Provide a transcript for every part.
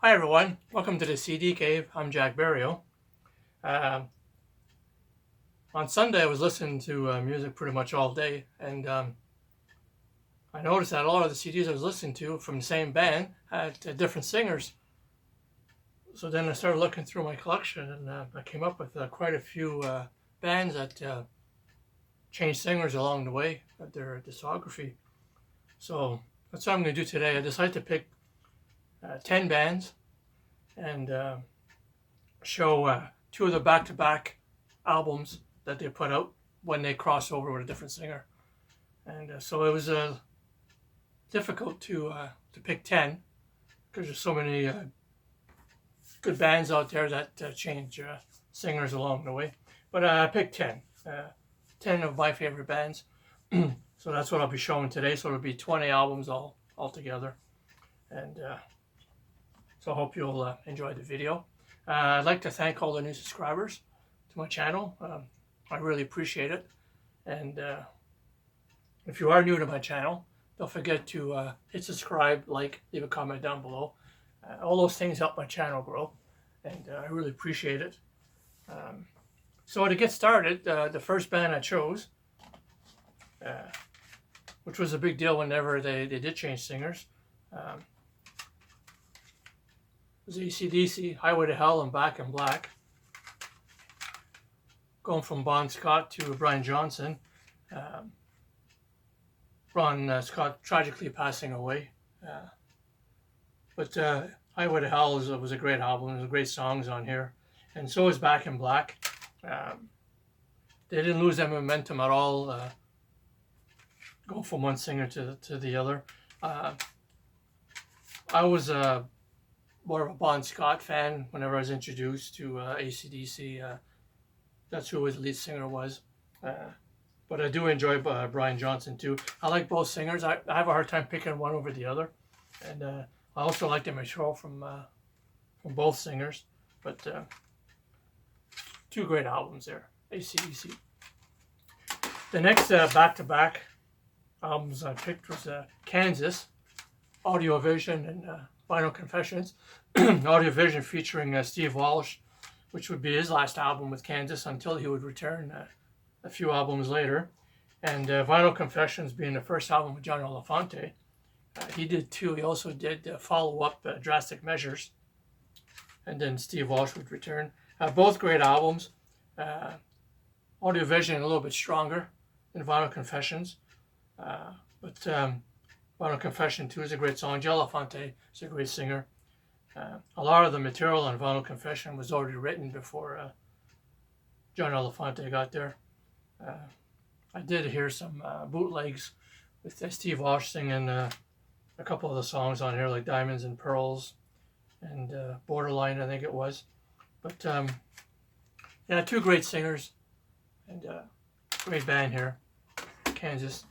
Hi everyone, welcome to the CD Cave. I'm Jack Barrio. On Sunday I was listening to music pretty much all day, and I noticed that a lot of the CDs I was listening to from the same band had different singers. So then I started looking through my collection, and I came up with quite a few bands that changed singers along the way of their discography. So that's what I'm going to do today. I decided to pick 10 bands and show two of the back-to-back albums that they put out when they cross over with a different singer. And so it was difficult to pick 10 because there's so many good bands out there that change singers along the way. But I picked 10. 10 of my favorite bands. So that's what I'll be showing today. So it'll be 20 albums all together. And so I hope you'll enjoy the video. I'd like to thank all the new subscribers to my channel. I really appreciate it. And if you are new to my channel, don't forget to hit subscribe, like, leave a comment down below. All those things help my channel grow, and I really appreciate it. So to get started, the first band I chose, which was a big deal whenever they did change singers, was AC/DC, Highway to Hell and Back in Black. Going from Bon Scott to Brian Johnson. Ron Scott tragically passing away. But Highway to Hell was a great album. There's great songs on here. And so is Back in Black. They didn't lose their momentum at all. Go from one singer to the other. I was more of a Bon Scott fan whenever I was introduced to AC/DC. That's who his lead singer was. But I do enjoy Brian Johnson too. I like both singers. I have a hard time picking one over the other. And I also like the material from both singers. But two great albums there, AC/DC. The next back-to-back albums I picked was Kansas, Audio Vision, and Vinyl Confessions. Audio Vision featuring Steve Walsh, which would be his last album with Kansas until he would return a few albums later. And Vinyl Confessions being the first album with John Elefante. He did two. He also did follow-up Drastic Measures. And then Steve Walsh would return. Both great albums. Audio Vision a little bit stronger than Vinyl Confessions. But Vinyl Confession 2 is a great song. Joe Elefante is a great singer. A lot of the material on Vinyl Confession was already written before John Elefante got there. I did hear some bootlegs with Steve Walsh singing a couple of the songs on here, like Diamonds and Pearls and Borderline, I think it was. But yeah, two great singers and great band here, Kansas.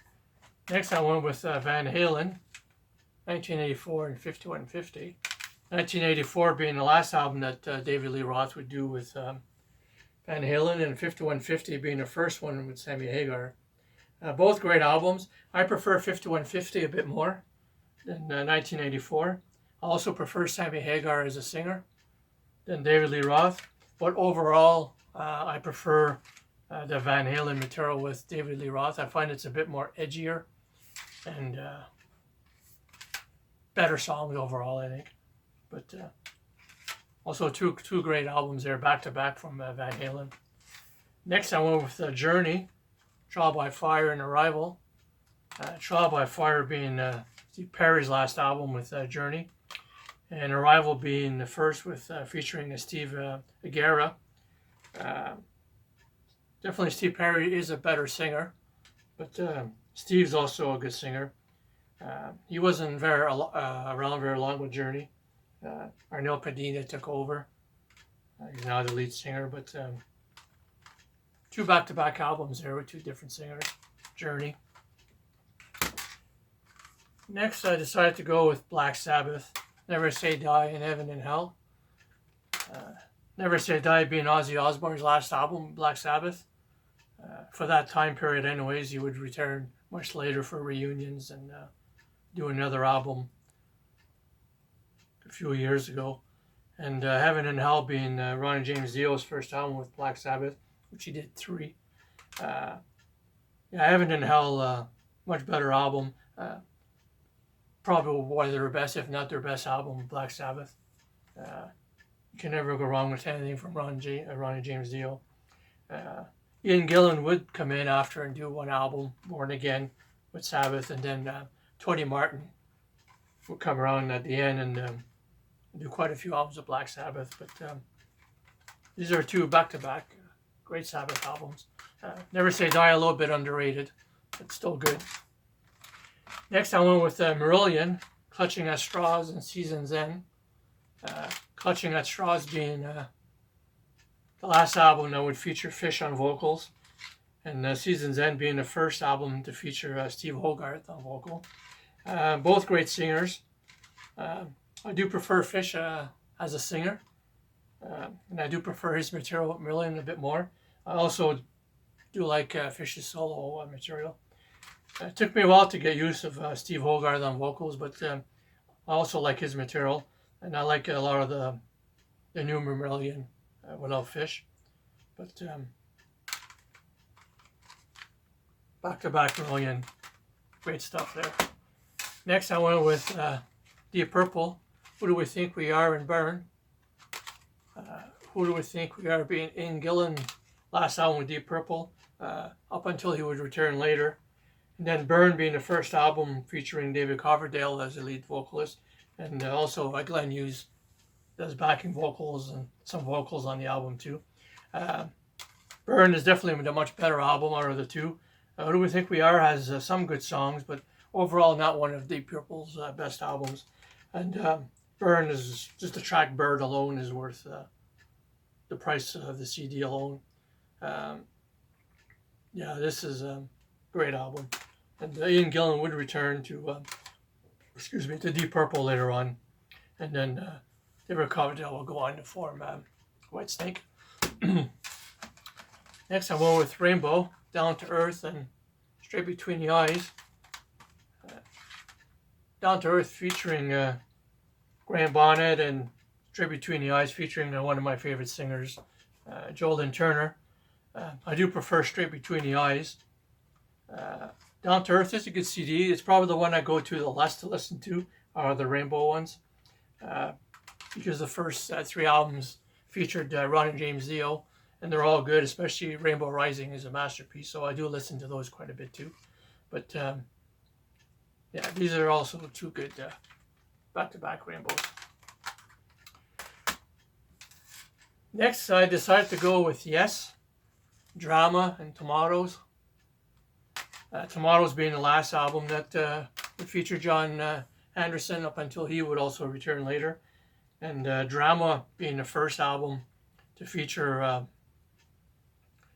Next I went with Van Halen, 1984 and 5150. 1984 being the last album that David Lee Roth would do with Van Halen, and 5150 being the first one with Sammy Hagar. Both great albums. I prefer 5150 a bit more than 1984. I also prefer Sammy Hagar as a singer than David Lee Roth. But overall, I prefer the Van Halen material with David Lee Roth. I find it's a bit more edgier and better songs overall, I think. But also two great albums there, back-to-back from Van Halen. Next I went with Journey, Trial by Fire and Arrival. Trial by Fire being Steve Perry's last album with Journey, and Arrival being the first with featuring Steve Aguirre. Definitely Steve Perry is a better singer, but Steve's also a good singer. He wasn't around very long with Journey. Arnel Padilla took over. He's now the lead singer, but two back-to-back albums there with two different singers. Journey. Next, I decided to go with Black Sabbath, Never Say Die in Heaven and Hell. Never Say Die being Ozzy Osbourne's last album, Black Sabbath. For that time period anyways, he would return much later for reunions and do another album few years ago. And Heaven and Hell being Ronnie James Dio's first album with Black Sabbath, which he did 3. Yeah, Heaven and Hell, much better album. Probably one of their best, if not their best album, Black Sabbath. You can never go wrong with anything from Ronnie James Dio. Ian Gillan would come in after and do one album, Born Again, with Sabbath, and then Tony Martin would come around at the end and do quite a few albums of Black Sabbath. But these are 2 back-to-back great Sabbath albums. Never Say Die, a little bit underrated, but still good. Next I went with Marillion, Clutching at Straws and Season's End. Clutching at Straws being the last album that would feature Fish on vocals, and Season's End being the first album to feature Steve Hogarth on vocal. Both great singers. I do prefer Fish as a singer, and I do prefer his material, Marillion, a bit more. I also do like Fish's solo material. It took me a while to get used of Steve Hogarth on vocals, but I also like his material, and I like a lot of the new Marillion without Fish. But back-to-back Marillion, great stuff there. Next I went with Deep Purple, Who Do We Think We Are, and Burn. Who Do We Think We Are being Ian Gillan, last album with Deep Purple, up until he would return later. And then Burn being the first album featuring David Coverdale as the lead vocalist, and also Glenn Hughes does backing vocals and some vocals on the album too. Burn is definitely the much better album out of the 2. Who Do We Think We Are has some good songs, but overall not one of Deep Purple's best albums. And Burn is just the track Bird alone is worth the price of the CD alone. Yeah, this is a great album. And Ian Gillan would return to Deep Purple later on. And then David Coverdale will go on to form Whitesnake. Next I went with Rainbow, Down to Earth, and Straight Between the Eyes. Down to Earth featuring Graham Bonnet, and Straight Between the Eyes featuring one of my favorite singers, Joel Lynn Turner. I do prefer Straight Between the Eyes. Down to Earth is a good CD. It's probably the one I go to the less to listen to, are the Rainbow ones, because the first 3 albums featured Ronnie James Dio, and they're all good, especially Rainbow Rising is a masterpiece, so I do listen to those quite a bit too. But yeah, these are also 2 good back-to-back Rainbows. Next, I decided to go with Yes, Drama, and Tomatoes. Tomatoes being the last album that would feature John Anderson up until he would also return later. And Drama being the first album to feature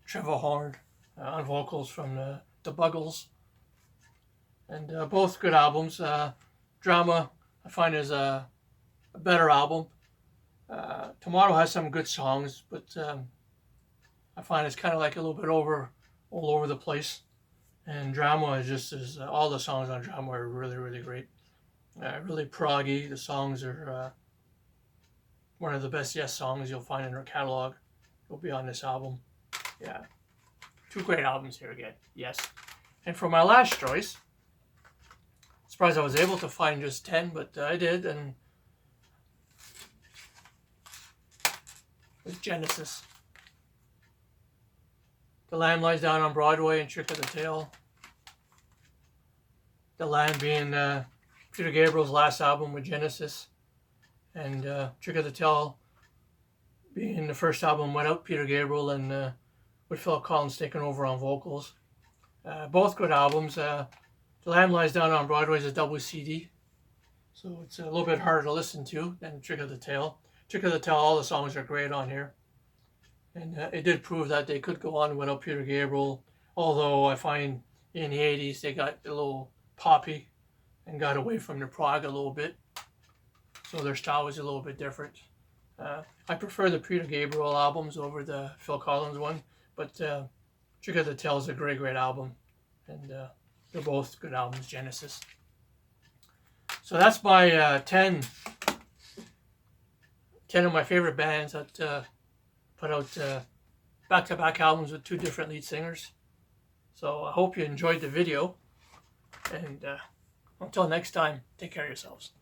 Trevor Horn on vocals from the Buggles. And both good albums. Drama I find is a better album. Tomato has some good songs, but I find it's kind of like a little bit all over the place. And Drama is all the songs on Drama are really, really great. Really proggy. The songs are one of the best Yes songs you'll find in her catalog. Will be on this album. Yeah, 2 great albums here again. Yes. And for my last choice, surprised I was able to find just 10, but I did, and with Genesis. The Lamb Lies Down on Broadway and Trick of the Tail. The Lamb being Peter Gabriel's last album with Genesis, and Trick of the Tail being the first album without Peter Gabriel and with Phil Collins taking over on vocals. Both good albums. The Lamb Lies Down on Broadway is a double CD, so it's a little bit harder to listen to than Trick of the Tail. Trick of the Tail, all the songs are great on here. And it did prove that they could go on without Peter Gabriel, although I find in the 80s they got a little poppy and got away from the prog a little bit. So their style was a little bit different. I prefer the Peter Gabriel albums over the Phil Collins one, but Trick of the Tail is a great, great album. And they're both good albums, Genesis. So that's my 10 10 of my favorite bands that put out back-to-back albums with 2 different lead singers. So I hope you enjoyed the video, and until next time, take care of yourselves.